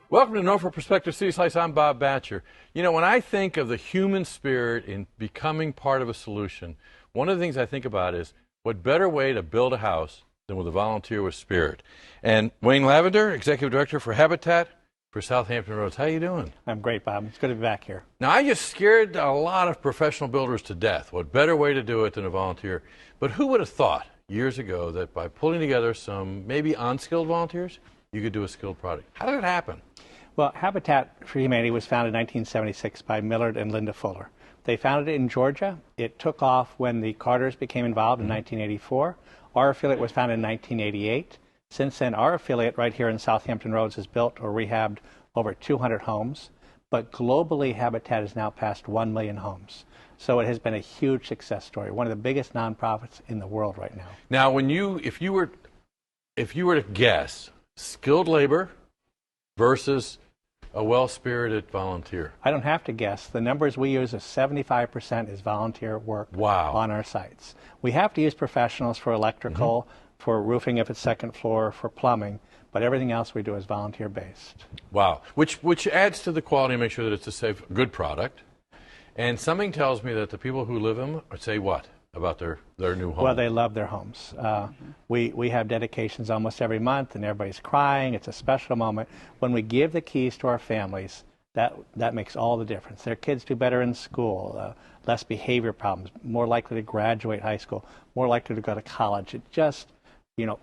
Welcome to Norfolk Perspective City Slice. I'm Bob Batcher. You know, when I think of the human spirit in becoming part of a solution, one of the things I think about is what better way to build a house than with a volunteer with spirit. And Wayne Lavender, Executive Director for Habitat for Southampton Roads. How you doing? I'm great, Bob. It's good to be back here. Now, I just scared a lot of professional builders to death. What better way to do it than a volunteer? But who would have thought years ago that by pulling together some maybe unskilled volunteers, you could do a skilled product? How did it happen? Well, Habitat for Humanity was founded in 1976 by Millard and Linda Fuller. They founded it in Georgia. It took off when the Carters became involved in 1984. Our affiliate was founded in 1988. Since then, our affiliate right here in Southampton Roads has built or rehabbed over 200 homes. But globally, Habitat has now passed 1 million homes. So it has been a huge success story, one of the biggest nonprofits in the world right now. Now, if you were to guess, skilled labor versus a well-spirited volunteer. I don't have to guess. The numbers we use is 75% is volunteer work on our sites. We have to use professionals for electrical, for roofing if it's second floor, for plumbing, but everything else we do is volunteer-based. Wow. Which adds to the quality and make sure that it's a safe, good product. And something tells me that the people who live in them say what about their new home? Well, they love their homes. We have dedications almost every month, and everybody's crying. It's a special moment. When we give the keys to our families, that makes all the difference. Their kids do better in school, less behavior problems, more likely to graduate high school, more likely to go to college. It just,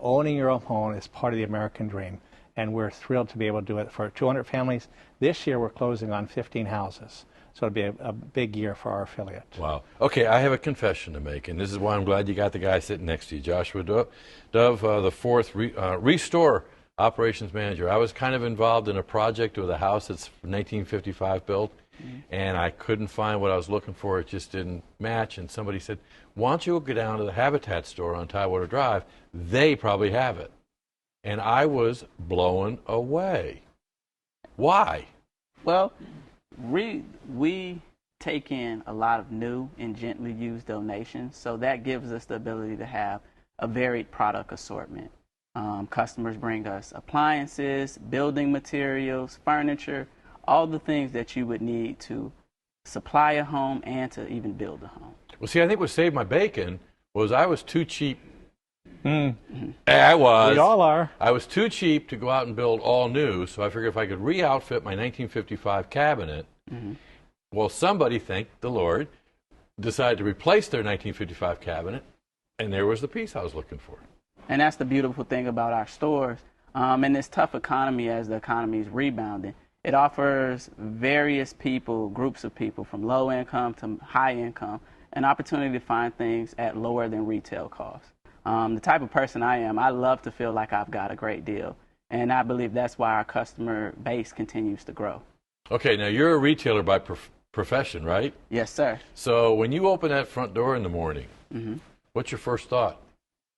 owning your own home is part of the American dream, and we're thrilled to be able to do it for 200 families. This year, we're closing on 15 houses. So it'll be a big year for our affiliate. Wow. Okay, I have a confession to make, and this is why I'm glad you got the guy sitting next to you, Joshua Dove, the fourth Restore Operations Manager. I was kind of involved in a project with a house that's 1955 built, and I couldn't find what I was looking for. It just didn't match, and somebody said, why don't you go down to the Habitat store on Tidewater Drive? They probably have it. And I was blown away. Why? Well, we take in a lot of new and gently used donations, so that gives us the ability to have a varied product assortment. Customers bring us appliances, building materials, furniture, all the things that you would need to supply a home and to even build a home. Well, see, I think what saved my bacon was I was too cheap. I was. We all are. I was too cheap to go out and build all new, so I figured if I could re-outfit my 1955 cabinet, well, somebody, thank the Lord, decided to replace their 1955 cabinet, and there was the piece I was looking for. And that's the beautiful thing about our stores. In this tough economy, as the economy is rebounding, it offers various people, groups of people, from low income to high income, an opportunity to find things at lower than retail cost. The type of person I am, I love to feel like I've got a great deal. And I believe that's why our customer base continues to grow. Okay, now you're a retailer by profession, right? Yes, sir. So when you open that front door in the morning, what's your first thought?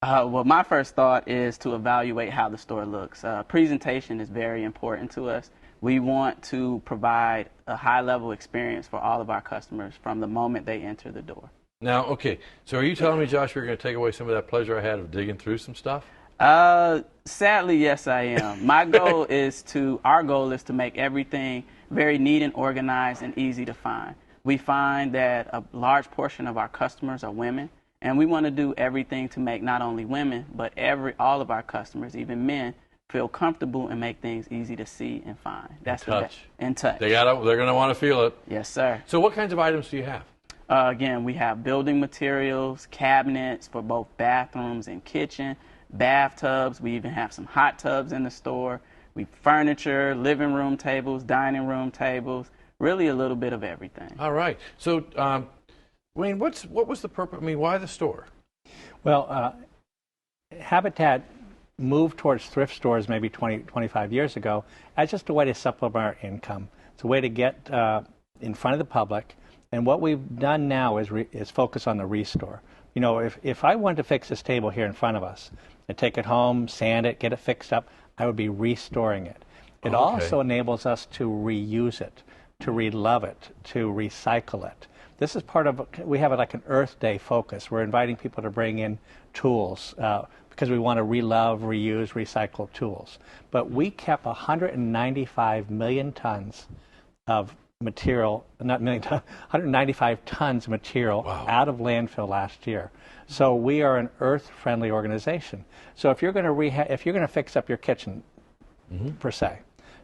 Well, my first thought is to evaluate how the store looks. Presentation is very important to us. We want to provide a high-level experience for all of our customers from the moment they enter the door. Now, okay, so are you telling me, Josh, you're going to take away some of that pleasure I had of digging through some stuff? Sadly, yes, I am. Our goal is to make everything very neat and organized and easy to find. We find that a large portion of our customers are women, and we want to do everything to make not only women, but all of our customers, even men, feel comfortable and make things easy to see and find. That's touch. And touch. They're going to want to feel it. Yes, sir. So what kinds of items do you have? Again, we have building materials, cabinets for both bathrooms and kitchen, bathtubs. We even have some hot tubs in the store. We furniture, living room tables, dining room tables, really a little bit of everything. All right. So, Wayne, what was the purpose? I mean, why the store? Well, Habitat moved towards thrift stores maybe 25 years ago as just a way to supplement our income. It's a way to get in front of the public. And what we've done now is focus on the restore. If I wanted to fix this table here in front of us and take it home, sand it, get it fixed up, I would be restoring it. It also enables us to reuse it, to relove it, to recycle it. This is part of, we have like an Earth Day focus. We're inviting people to bring in tools because we want to relove, reuse, recycle tools. But we kept 195 million tons of material, not million tons, 195 tons of material out of landfill last year. So we are an earth-friendly organization. So if you're going to fix up your kitchen, per se,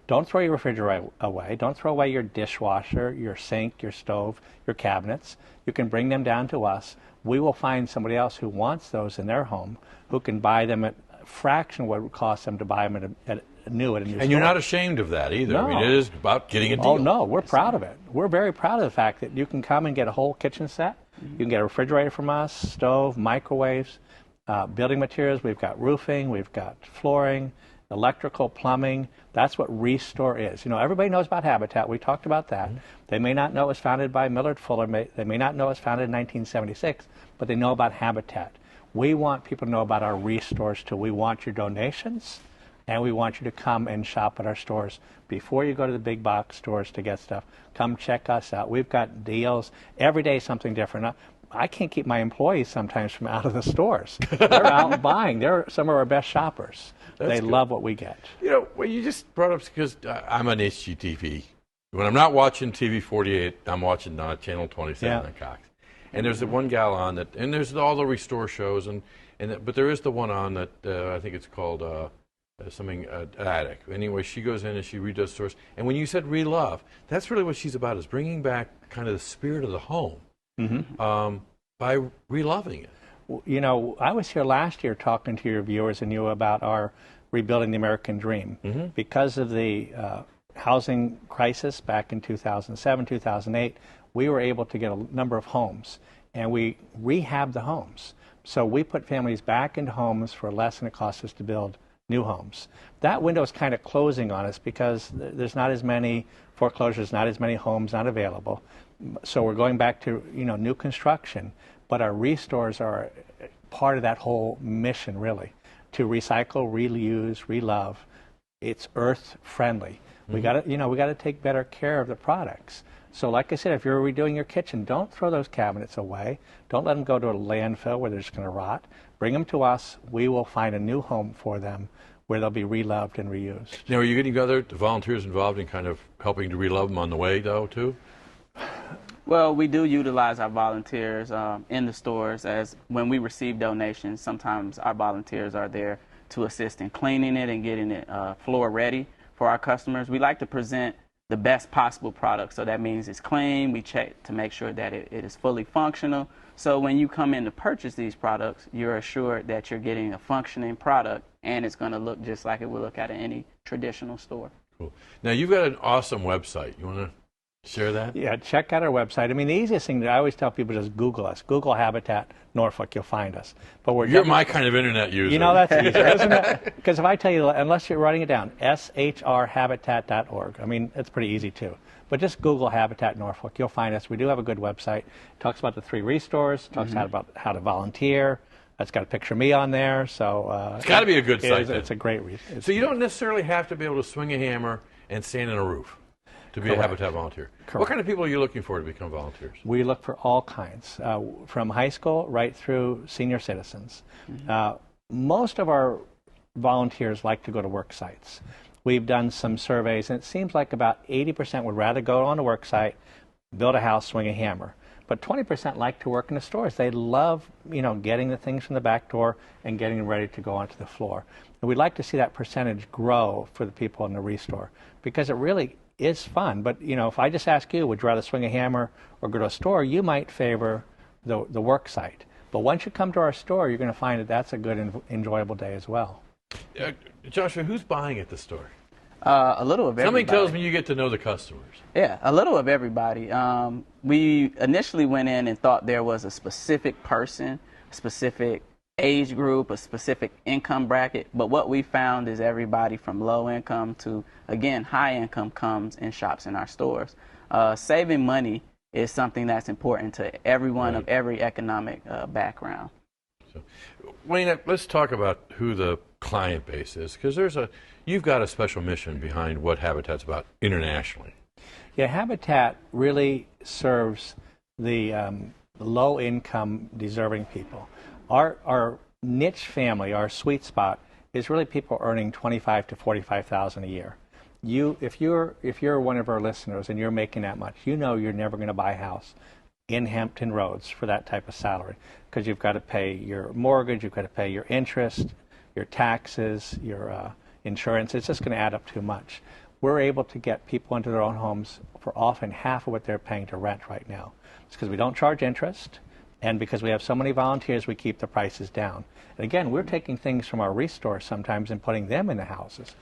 don't throw your refrigerator away. Don't throw away your dishwasher, your sink, your stove, your cabinets. You can bring them down to us. We will find somebody else who wants those in their home, who can buy them at a fraction of what it would cost them to buy them at a new store. And you're not ashamed of that either. No. I mean, it is about getting a deal. Oh, no, we're proud of it. We're very proud of the fact that you can come and get a whole kitchen set. You can get a refrigerator from us, stove, microwaves, building materials. We've got roofing, we've got flooring, electrical, plumbing. That's what Restore is. You know, everybody knows about Habitat. We talked about that. They may not know it was founded by Millard Fuller. They may not know it was founded in 1976, but they know about Habitat. We want people to know about our Restores too. We want your donations, and we want you to come and shop at our stores before you go to the big box stores to get stuff. Come check us out. We've got deals. Every day something different. I can't keep my employees sometimes from out of the stores. They're out buying. They're some of our best shoppers. They love what we get. You know, well, you just brought up, because I'm on HGTV. When I'm not watching TV 48, I'm watching Channel 27 on Cox. And there's the one gal on that, and there's all the Restore shows, but there is the one on that I think it's called something Attic. Anyway, she goes in and she redoes stores. And when you said relove, that's really what she's about, is bringing back kind of the spirit of the home by reloving it. You know, I was here last year talking to your viewers and you about our Rebuilding the American Dream. Because of the housing crisis back in 2007, 2008, we were able to get a number of homes, and we rehabbed the homes. So we put families back into homes for less than it costs us to build new homes. That window is kind of closing on us because there's not as many foreclosures, not as many homes not available. So we're going back to, you know, new construction. But our Restores are part of that whole mission, really, to recycle, reuse, relove. It's earth friendly. We got to take better care of the products. So, like I said, if you're redoing your kitchen, don't throw those cabinets away. Don't let them go to a landfill where they're just going to rot. Bring them to us. We will find a new home for them where they'll be reloved and reused. Now, are you getting other volunteers involved in kind of helping to relove them on the way, though, too? Well, we do utilize our volunteers in the stores, as when we receive donations, sometimes our volunteers are there to assist in cleaning it and getting it floor ready for our customers. We like to present the best possible product, so that means it's clean. We check to make sure that it is fully functional. So when you come in to purchase these products, you're assured that you're getting a functioning product, and it's going to look just like it would look at any traditional store. Cool. Now, you've got an awesome website. You want to share that? Yeah, check out our website. I mean, the easiest thing that I always tell people is Google us. Google Habitat Norfolk, you'll find us. But you're my kind of internet user. You know, that's easier, isn't it? Because if I tell you, unless you're writing it down, shrhabitat.org. I mean, it's pretty easy too. But just Google Habitat Norfolk, you'll find us. We do have a good website. It talks about the 3 Restores, talks about how to volunteer. It's got a picture of me on there. So it's got to be a good site. It's a great resource. So you don't necessarily have to be able to swing a hammer and stand on a roof to be a Habitat volunteer. Correct. What kind of people are you looking for to become volunteers? We look for all kinds, from high school right through senior citizens. Most of our volunteers like to go to work sites. We've done some surveys, and it seems like about 80% would rather go on a work site, build a house, swing a hammer. But 20% like to work in the stores. They love, getting the things from the back door and getting them ready to go onto the floor. And we'd like to see that percentage grow for the people in the Restore, because it really is fun. But, if I just ask you, would you rather swing a hammer or go to a store, you might favor the work site. But once you come to our store, you're going to find that that's a good, enjoyable day as well. Joshua, who's buying at the store? A little of everybody. Somebody tells me you get to know the customers. Yeah, a little of everybody. We initially went in and thought there was a specific person, a specific age group, a specific income bracket. But what we found is everybody from low income to, again, high income comes and shops in our stores. Saving money is something that's important to everyone of every economic background. So, Wayne, let's talk about who the client base is, because you've got a special mission behind what Habitat's about internationally. Yeah, Habitat really serves the low-income, deserving people. Our niche family, our sweet spot, is really people earning 25 to 45,000 a year. If you're one of our listeners and you're making that much, you know you're never going to buy a house in Hampton Roads for that type of salary, because you've got to pay your mortgage, you've got to pay your interest, your taxes, your insurance. It's just going to add up too much. We're able to get people into their own homes for often half of what they're paying to rent right now. It's because we don't charge interest, and because we have so many volunteers, we keep the prices down. And again, we're taking things from our restores sometimes and putting them in the houses.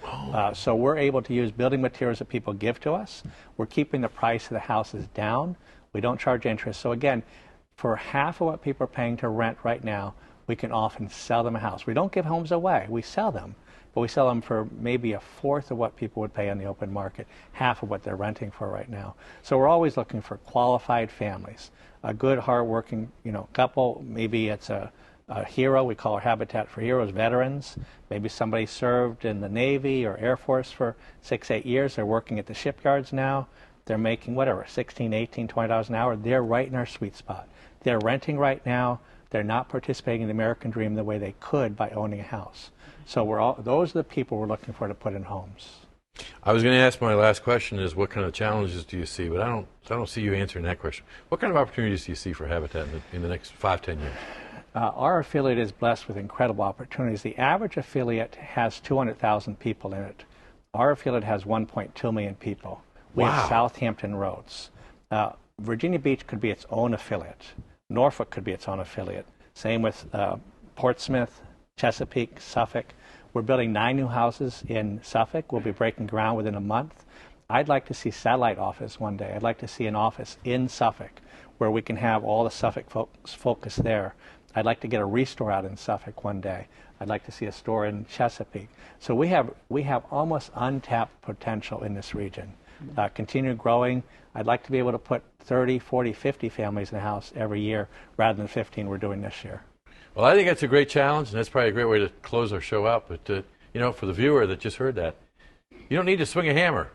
So we're able to use building materials that people give to us. We're keeping the price of the houses down. We don't charge interest. So again, for half of what people are paying to rent right now, we can often sell them a house. We don't give homes away. We sell them. But we sell them for maybe a fourth of what people would pay on the open market, half of what they're renting for right now. So we're always looking for qualified families, a good, hardworking, couple. Maybe it's a hero. We call our Habitat for Heroes veterans. Maybe somebody served in the Navy or Air Force for 6-8 years. They're working at the shipyards now. They're making whatever, $16, $18, $20 an hour. They're right in our sweet spot. They're renting right now. They're not participating in the American dream the way they could by owning a house. So those are the people we're looking for to put in homes. I was going to ask, my last question is, what kind of challenges do you see? But I don't see you answering that question. What kind of opportunities do you see for Habitat in the next 5-10 years? Our affiliate is blessed with incredible opportunities. The average affiliate has 200,000 people in it. Our affiliate has 1.2 million people. We have Southampton Roads. Virginia Beach could be its own affiliate. Norfolk could be its own affiliate. Same with Portsmouth, Chesapeake, Suffolk. We're building 9 new houses in Suffolk. We'll be breaking ground within a month. I'd like to see satellite office one day. I'd like to see an office in Suffolk where we can have all the Suffolk folks focus there. I'd like to get a restore out in Suffolk one day. I'd like to see a store in Chesapeake. So we have almost untapped potential in this region. Continue growing. I'd like to be able to put 30, 40, 50 families in a house every year rather than 15 we're doing this year. Well, I think that's a great challenge, and that's probably a great way to close our show out. But, for the viewer that just heard that, you don't need to swing a hammer,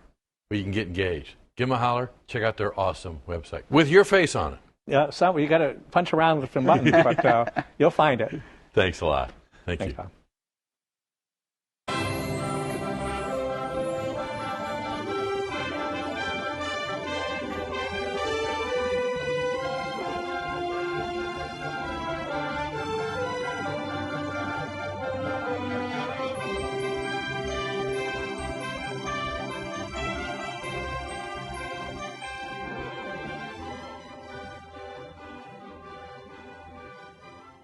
but you can get engaged. Give them a holler. Check out their awesome website with your face on it. Yeah, you got to punch around with some buttons, but you'll find it. Thanks a lot. Thank you. Thanks, Bob.